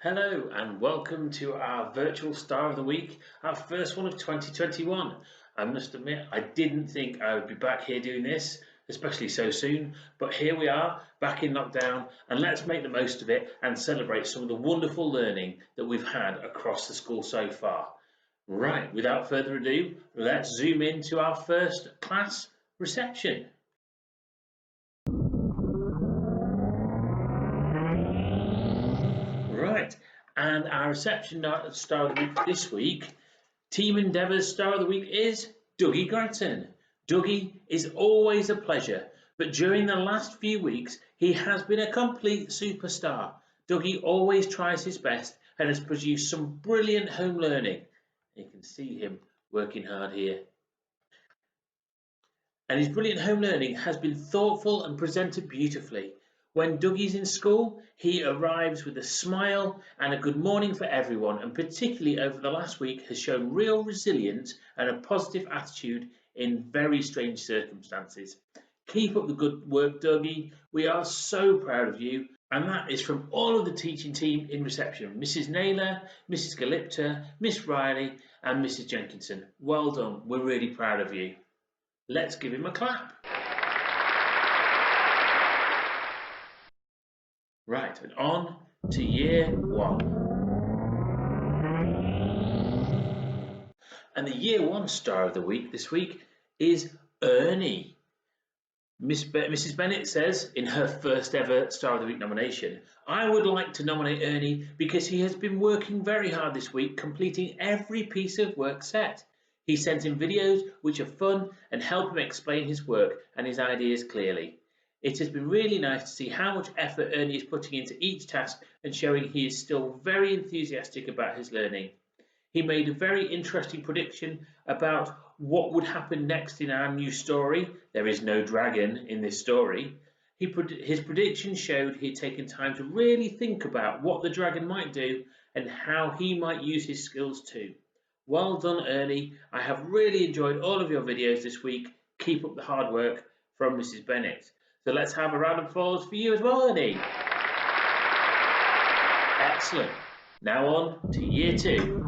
Hello and welcome to our virtual Star of the Week, our first one of 2021. I must admit, I didn't think I would be back here doing this, especially so soon, but here we are, back in lockdown, and let's make the most of it and celebrate some of the wonderful learning that we've had across the school so far. Right, without further ado, let's zoom into our first class reception. Right, and our reception star of the week this week, Team Endeavour's star of the week is Dougie Grattan. Dougie is always a pleasure, but during the last few weeks he has been a complete superstar. Dougie always tries his best and has produced some brilliant home learning. You can see him working hard here. And his brilliant home learning has been thoughtful and presented beautifully. When Dougie's in school, he arrives with a smile and a good morning for everyone, and particularly over the last week has shown real resilience and a positive attitude in very strange circumstances. Keep up the good work, Dougie. We are so proud of you. And that is from all of the teaching team in reception, Mrs. Naylor, Mrs. Galipta, Miss Riley and Mrs. Jenkinson. Well done, we're really proud of you. Let's give him a clap. Right, and on to year one. And the year one star of the week this week is Ernie. Mrs. Bennett says in her first ever Star of the Week nomination, I would like to nominate Ernie because he has been working very hard this week, completing every piece of work set. He sends in videos which are fun and help him explain his work and his ideas clearly. It has been really nice to see how much effort Ernie is putting into each task and showing he is still very enthusiastic about his learning. He made a very interesting prediction about what would happen next in our new story. There is no dragon in this story. His prediction showed he had taken time to really think about what the dragon might do and how he might use his skills too. Well done, Ernie. I have really enjoyed all of your videos this week. Keep up the hard work, from Mrs. Bennett. So let's have a round of applause for you as well, Ernie. Excellent. Now on to year two.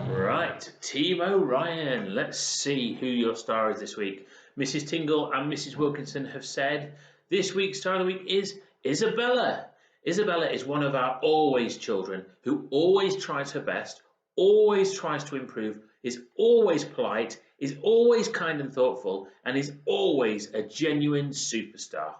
Right, Team Orion. Let's see who your star is this week. Mrs. Tingle and Mrs. Wilkinson have said this week's star of the week is Isabella. Isabella is one of our always children who always tries her best, always tries to improve, is always polite, is always kind and thoughtful, and is always a genuine superstar.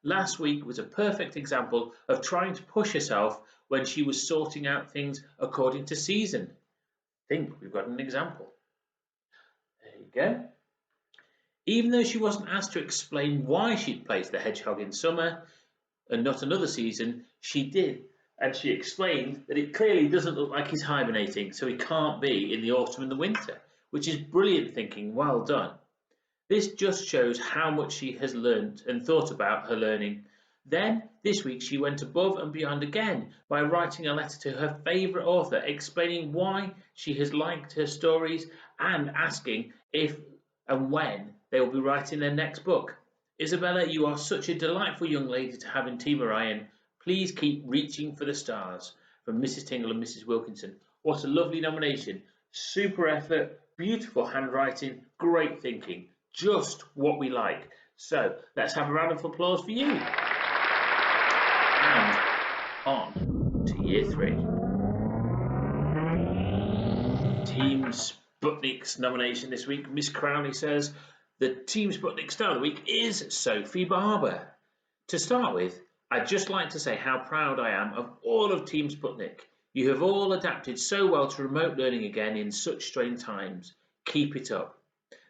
Last week was a perfect example of trying to push herself when she was sorting out things according to season. I think we've got an example. There you go. Even though she wasn't asked to explain why she'd placed the hedgehog in summer and not another season, she did. And she explained that it clearly doesn't look like he's hibernating, so he can't be in the autumn and the winter, which is brilliant thinking. Well done. This just shows how much she has learnt and thought about her learning. Then, this week, she went above and beyond again by writing a letter to her favourite author, explaining why she has liked her stories and asking if and when they will be writing their next book. Isabella, you are such a delightful young lady to have in Team Orion. Please keep reaching for the stars. From Mrs. Tingle and Mrs. Wilkinson. What a lovely nomination. Super effort, beautiful handwriting, great thinking. Just what we like. So, let's have a round of applause for you. And on to year three. Team Sputnik's nomination this week. Miss Crowley says the Team Sputnik star of the week is Sophie Barber. To start with, I'd just like to say how proud I am of all of Team Sputnik. You have all adapted so well to remote learning again in such strange times. Keep it up.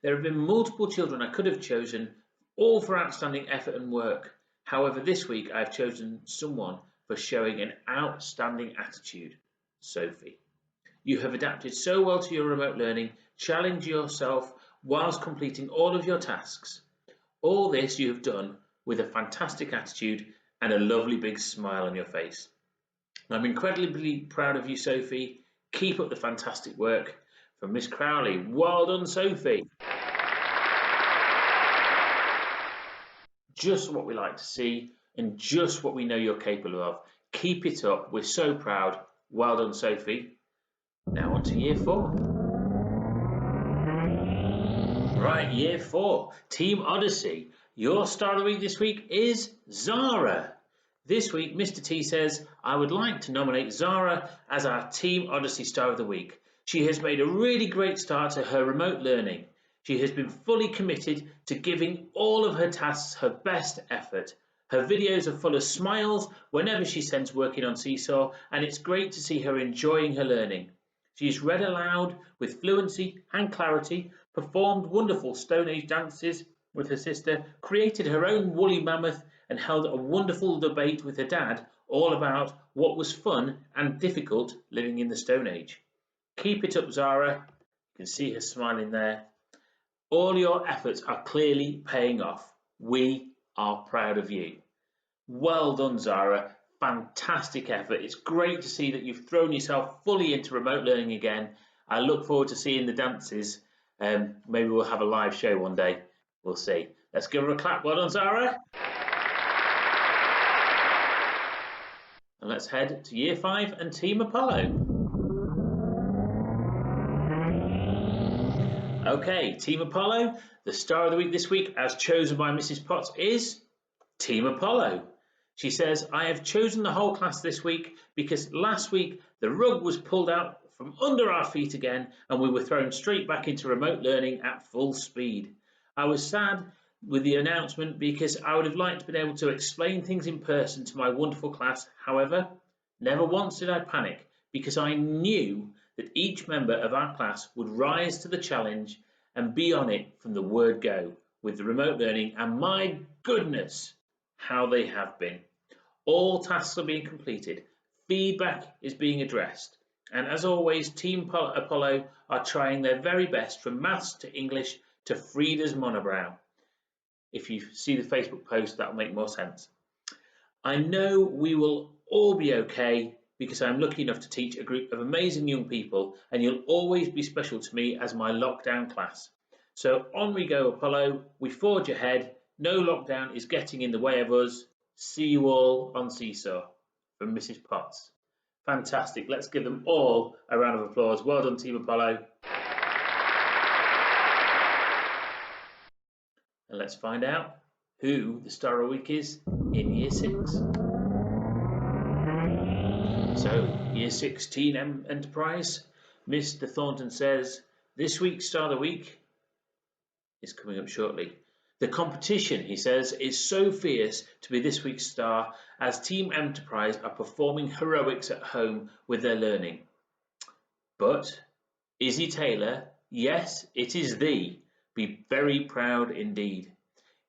There have been multiple children I could have chosen, all for outstanding effort and work. However, this week I've chosen someone for showing an outstanding attitude, Sophie. You have adapted so well to your remote learning, challenged yourself whilst completing all of your tasks. All this you have done with a fantastic attitude and a lovely big smile on your face. I'm incredibly proud of you, Sophie. Keep up the fantastic work. From Miss Crowley, well done, Sophie. Just what we like to see. and just what we know you're capable of. Keep it up. We're so proud. Well done, Sophie. Now on to year 4. Right, year 4, Team Odyssey. Your star of the week this week is Zara. This week, Mr. T says, I would like to nominate Zara as our Team Odyssey Star of the Week. She has made a really great start to her remote learning. She has been fully committed to giving all of her tasks her best effort. Her videos are full of smiles whenever she sends working on Seesaw, and it's great to see her enjoying her learning. She's read aloud with fluency and clarity, performed wonderful Stone Age dances with her sister, created her own woolly mammoth, and held a wonderful debate with her dad all about what was fun and difficult living in the Stone Age. Keep it up, Zara. You can see her smiling there. All your efforts are clearly paying off. We are proud of you. Well done, Zara. Fantastic effort. It's great to see that you've thrown yourself fully into remote learning again. I look forward to seeing the dances. Maybe we'll have a live show one day. We'll see. Let's give her a clap. Well done, Zara. And let's head to year 5 and Team Apollo. Okay, Team Apollo, the star of the week this week, as chosen by Mrs. Potts, is Team Apollo. She says, I have chosen the whole class this week because last week the rug was pulled out from under our feet again and we were thrown straight back into remote learning at full speed. I was sad with the announcement because I would have liked to be able to explain things in person to my wonderful class. However, never once did I panic because I knew that each member of our class would rise to the challenge and be on it from the word go with the remote learning, and my goodness, how they have been. All tasks are being completed, feedback is being addressed, and as always, Team Apollo are trying their very best from maths to English to Frida's monobrow. If you see the Facebook post, that will make more sense. I know we will all be okay because I'm lucky enough to teach a group of amazing young people, and you'll always be special to me as my lockdown class. So on we go, Apollo. We forge ahead. No lockdown is getting in the way of us. See you all on Seesaw. From Mrs. Potts. Fantastic. Let's give them all a round of applause. Well done, Team Apollo. And let's find out who the star of the week is in year 6. So, year 6 Teen Enterprise, Mr. Thornton says, this week's star of the week is coming up shortly. The competition, he says, is so fierce to be this week's star as Team Enterprise are performing heroics at home with their learning. But Izzy Taylor, yes, it is thee, be very proud indeed.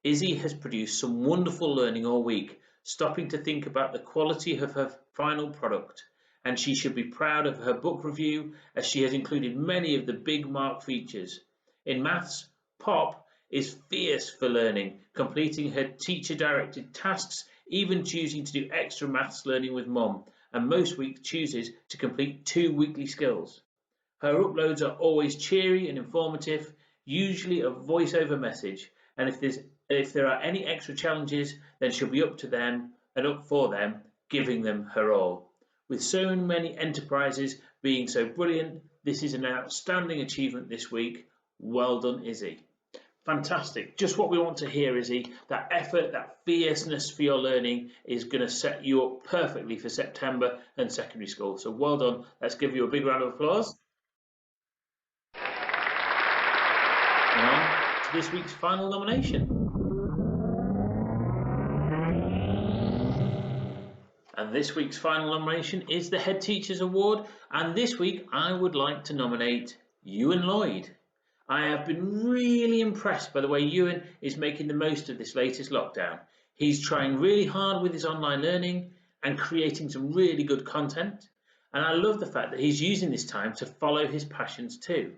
Izzy has produced some wonderful learning all week, stopping to think about the quality of her final product, and she should be proud of her book review as she has included many of the big mark features. In maths, Pop is fierce for learning, completing her teacher-directed tasks, even choosing to do extra maths learning with Mum, and most weeks chooses to complete 2 weekly skills. Her uploads are always cheery and informative, usually a voiceover message, and if there are any extra challenges, then she'll be up to them and up for them, giving them her all. With so many enterprises being so brilliant, this is an outstanding achievement this week. Well done, Izzy. Fantastic. Just what we want to hear, Izzy. That effort, that fierceness for your learning is going to set you up perfectly for September and secondary school. So well done. Let's give you a big round of applause. And on to this week's final nomination. And this week's final nomination is the Head Teachers Award. And this week I would like to nominate Ewan Lloyd. I have been really impressed by the way Ewan is making the most of this latest lockdown. He's trying really hard with his online learning and creating some really good content. And I love the fact that he's using this time to follow his passions too.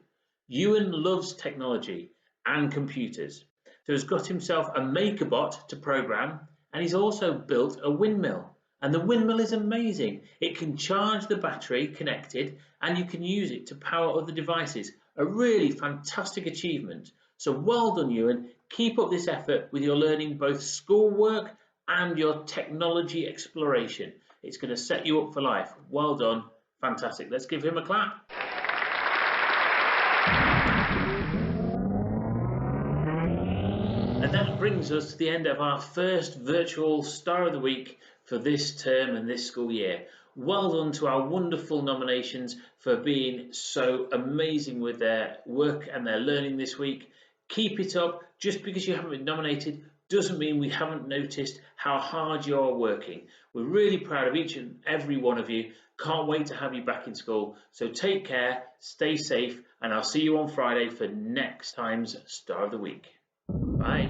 Ewan loves technology and computers. So he's got himself a MakerBot to program, and he's also built a windmill. And the windmill is amazing. It can charge the battery connected and you can use it to power other devices. A really fantastic achievement. So well done, Ewan. Keep up this effort with your learning, both schoolwork and your technology exploration. It's going to set you up for life. Well done. Fantastic. Let's give him a clap. And that brings us to the end of our first virtual Star of the Week for this term and this school year. Well done to our wonderful nominations for being so amazing with their work and their learning this week. Keep it up. Just because you haven't been nominated doesn't mean we haven't noticed how hard you're working. We're really proud of each and every one of you. Can't wait to have you back in school. So take care, stay safe, and I'll see you on Friday for next time's Star of the Week. Bye.